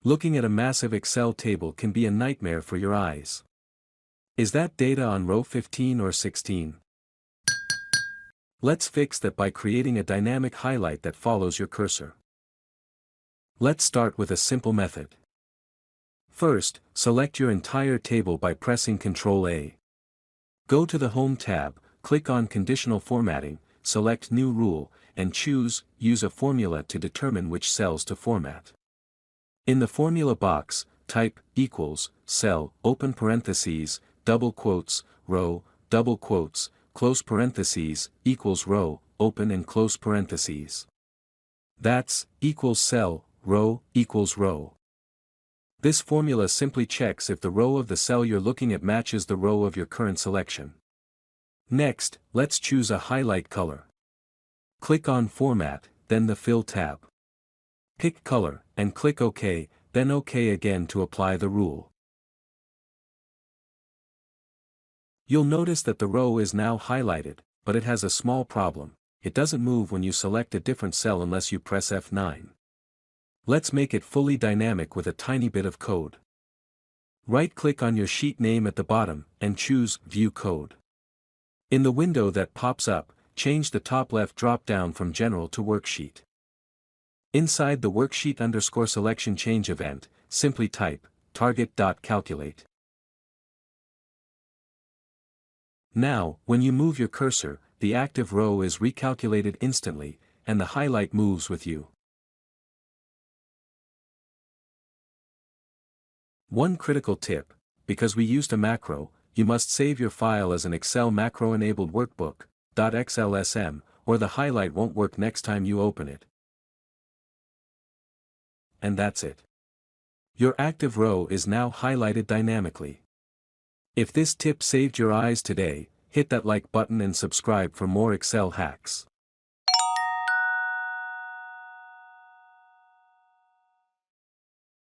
Looking at a massive Excel table can be a nightmare for your eyes. Is that data on row 15 or 16? Let's fix that by creating a dynamic highlight that follows your cursor. Let's start with a simple method. First, select your entire table by pressing Ctrl+A. Go to the Home tab, click on Conditional Formatting, select New Rule, and choose Use a Formula to determine which cells to format. In the formula box, type equals, cell, open parentheses, double quotes, row, double quotes, close parentheses, equals row, open and close parentheses. That's, equals cell, row, equals row. This formula simply checks if the row of the cell you're looking at matches the row of your current selection. Next, let's choose a highlight color. Click on Format, then the Fill tab. Pick Color, and click OK, then OK again to apply the rule. You'll notice that the row is now highlighted, but it has a small problem. It doesn't move when you select a different cell unless you press F9. Let's make it fully dynamic with a tiny bit of code. Right-click on your sheet name at the bottom, and choose View Code. In the window that pops up, change the top left drop-down from General to Worksheet. Inside the Worksheet _selection change event, simply type, Target.Calculate. Now, when you move your cursor, the active row is recalculated instantly, and the highlight moves with you. One critical tip: because we used a macro, you must save your file as an Excel macro-enabled workbook, .xlsm, or the highlight won't work next time you open it. And that's it. Your active row is now highlighted dynamically. If this tip saved your eyes today, hit that like button and subscribe for more Excel hacks.